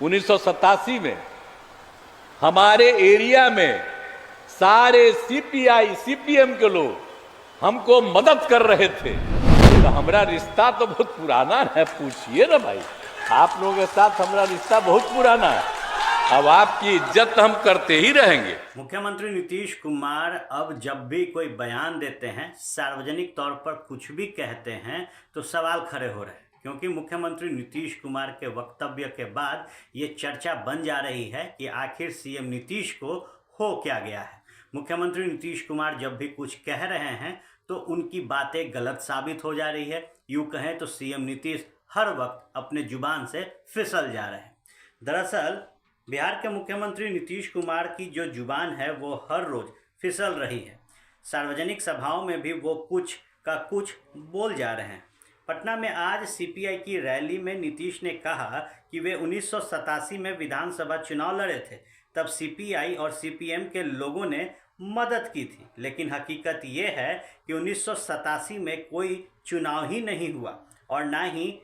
1987 में हमारे एरिया में सारे सीपीआई सीपीएम के लोग हमको मदद कर रहे थे। तो हमारा रिश्ता तो बहुत पुराना है, पूछिए ना भाई, आप लोगों के साथ हमारा रिश्ता बहुत पुराना है। अब आपकी इज्जत हम करते ही रहेंगे। मुख्यमंत्री नीतीश कुमार अब जब भी कोई बयान देते हैं, सार्वजनिक तौर पर कुछ भी कहते हैं, तो सवाल खड़े हो रहे हैं, क्योंकि मुख्यमंत्री नीतीश कुमार के वक्तव्य के बाद ये चर्चा बन जा रही है कि आखिर सीएम नीतीश को हो क्या गया है। मुख्यमंत्री नीतीश कुमार जब भी कुछ कह रहे हैं तो उनकी बातें गलत साबित हो जा रही है। यूँ कहें तो सीएम नीतीश हर वक्त अपने जुबान से फिसल जा रहे हैं। दरअसल बिहार के मुख्यमंत्री नीतीश कुमार की जो जुबान है वो हर रोज़ फिसल रही है। सार्वजनिक सभाओं में भी वो कुछ का कुछ बोल जा रहे हैं। पटना में आज सीपीआई की रैली में नीतीश ने कहा कि वे 1987 में विधानसभा चुनाव लड़े थे, तब सीपीआई और सीपीएम के लोगों ने मदद की थी। लेकिन हकीकत ये है कि 1987 में कोई चुनाव ही नहीं हुआ और ना ही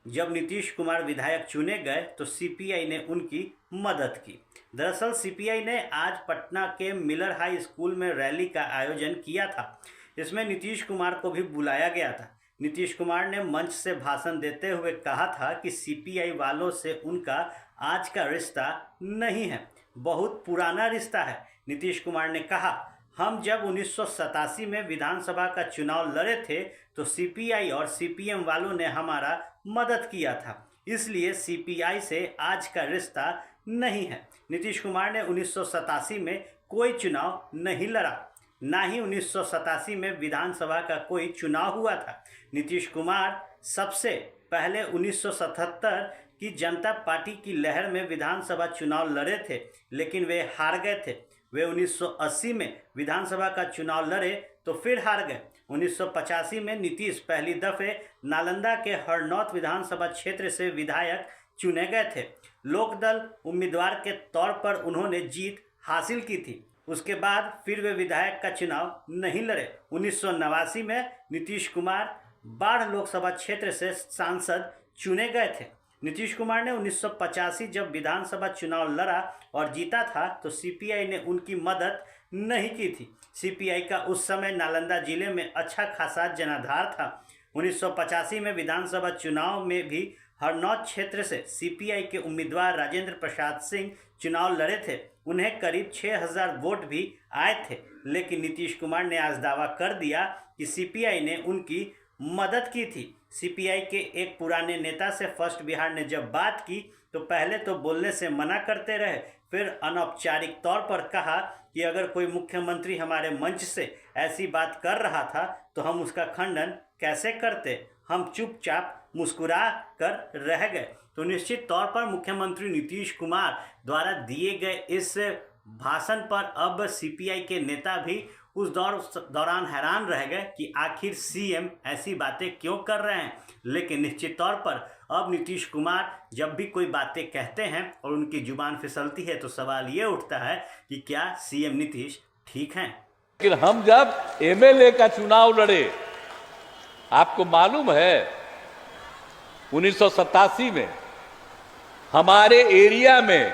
जब नीतीश कुमार विधायक चुने गए तो सीपीआई ने उनकी मदद की। दरअसल सीपीआई ने आज पटना के मिलर हाई स्कूल में रैली का आयोजन किया था। इसमें नीतीश कुमार को भी बुलाया गया था। नीतीश कुमार ने मंच से भाषण देते हुए कहा था कि सीपीआई वालों से उनका आज का रिश्ता नहीं है, बहुत पुराना रिश्ता है। नीतीश कुमार ने कहा, हम जब 1987 में विधानसभा का चुनाव लड़े थे तो सीपीआई और सीपीएम वालों ने हमारा मदद किया था, इसलिए सीपीआई से आज का रिश्ता नहीं है। नीतीश कुमार ने 1987 में कोई चुनाव नहीं लड़ा, ना ही 1987 में विधानसभा का कोई चुनाव हुआ था। नीतीश कुमार सबसे पहले 1977 की जनता पार्टी की लहर में विधानसभा चुनाव लड़े थे, लेकिन वे हार गए थे। वे 1980 में विधानसभा का चुनाव लड़े तो फिर हार गए। 1985 में नीतीश पहली दफ़े नालंदा के हरनौत विधानसभा क्षेत्र से विधायक चुने गए थे। लोकदल उम्मीदवार के तौर पर उन्होंने जीत हासिल की थी। उसके बाद फिर वे विधायक का चुनाव नहीं लड़े। 1989 में नीतीश कुमार बाढ़ लोकसभा क्षेत्र से सांसद चुने गए थे। नीतीश कुमार ने 1985 जब विधानसभा चुनाव लड़ा और जीता था तो सीपीआई ने उनकी मदद नहीं की थी। सीपीआई का उस समय नालंदा जिले में अच्छा खासा जनाधार था। 1985 में विधानसभा चुनाव में भी हरनौत क्षेत्र से सीपीआई के उम्मीदवार राजेंद्र प्रसाद सिंह चुनाव लड़े थे। उन्हें करीब 6000 वोट भी आए थे, लेकिन नीतीश कुमार ने आज दावा कर दिया कि सीपीआई ने उनकी मदद की थी। सीपीआई के एक पुराने नेता से फर्स्ट बिहार ने जब बात की तो पहले तो बोलने से मना करते रहे, फिर अनौपचारिक तौर पर कहा कि अगर कोई मुख्यमंत्री हमारे मंच से ऐसी बात कर रहा था तो हम उसका खंडन कैसे करते। हम चुपचाप मुस्कुरा कर रह गए। तो निश्चित तौर पर मुख्यमंत्री नीतीश कुमार द्वारा दिए गए इस भाषण पर अब सीपीआई के नेता भी उस दौरान हैरान रह गए कि आखिर सीएम ऐसी बातें क्यों कर रहे हैं। लेकिन निश्चित तौर पर अब नीतीश कुमार जब भी कोई बातें कहते हैं और उनकी जुबान फिसलती है तो सवाल ये उठता है कि क्या सीएम नीतीश ठीक हैं। लेकिन हम जब एमएलए का चुनाव लड़े, आपको मालूम है 1987 में हमारे एरिया में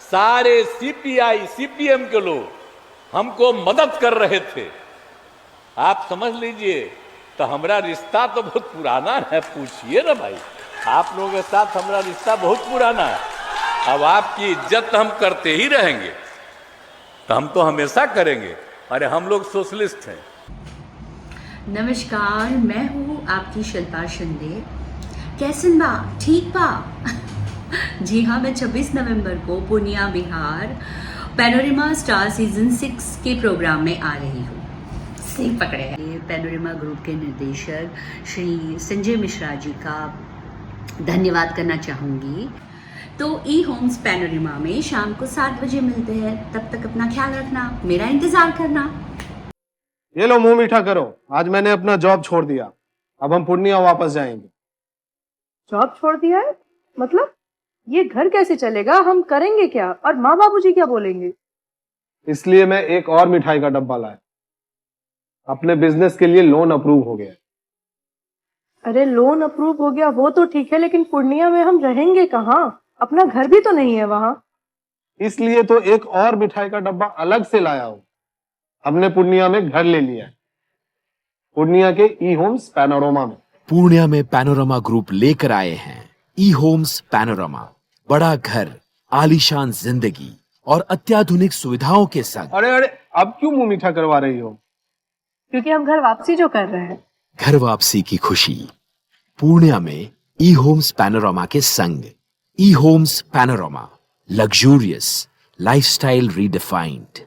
सारे सीपीआई सीपीएम के लोग हमको मदद कर रहे थे। आप समझ लीजिए, तो हमारा रिश्ता तो बहुत पुराना है, पूछिए ना भाई, आप लोगों के साथ हमारा रिश्ता बहुत पुराना है। अब आपकी इज्जत हम करते ही रहेंगे, तो हम तो हमेशा करेंगे। अरे हम लोग सोशलिस्ट हैं। नमस्कार, मैं हूँ आपकी शिल्पा शिंदे। कैसन बा? ठीक बा? जी हाँ, मैं 26 नवंबर को Purnia Bihar panorama star season 6 के प्रोग्राम में आ रही हूँ। सही पकड़े हैं। ये पैनोरमा ग्रुप के निर्देशक श्री संजय मिश्रा जी का धन्यवाद करना चाहूँगी। तो ई होम्स पैनोरमा में शाम को 7 बजे मिलते हैं। तब तक अपना ख्याल रखना, मेरा इंतजार करना। ये लो, मुंह मीठा करो। आज मैंने अपना जॉब छोड़ दिया, अब हम पूर्णिया वापस जाएंगे। जॉब छोड़ दिया है? मतलब ये घर कैसे चलेगा? हम करेंगे क्या? और माँ बाबूजी क्या बोलेंगे? इसलिए मैं एक और मिठाई का डब्बा लाया। अपने बिजनेस के लिए लोन अप्रूव हो गया। अरे लोन अप्रूव हो गया वो तो ठीक है, लेकिन पूर्णिया में हम रहेंगे कहाँ? अपना घर भी तो नहीं है वहां। इसलिए तो एक और मिठाई का डब्बा अलग से लाया हूं। हमने पूर्णिया में घर ले लिया है, पूर्णिया के ई होम्स पैनोरमा में। पूर्णिया में पैनोरमा ग्रुप लेकर आए हैं ई होम्स पैनोरमा, बड़ा घर, आलीशान जिंदगी और अत्याधुनिक सुविधाओं के संग। अरे अरे, अब क्यों मुंह मीठा करवा रही हो? क्योंकि हम घर वापसी जो कर रहे हैं। घर वापसी की खुशी पूर्णिया में ई होम्स पैनोरमा के संग। E Homes Panorama, luxurious lifestyle redefined.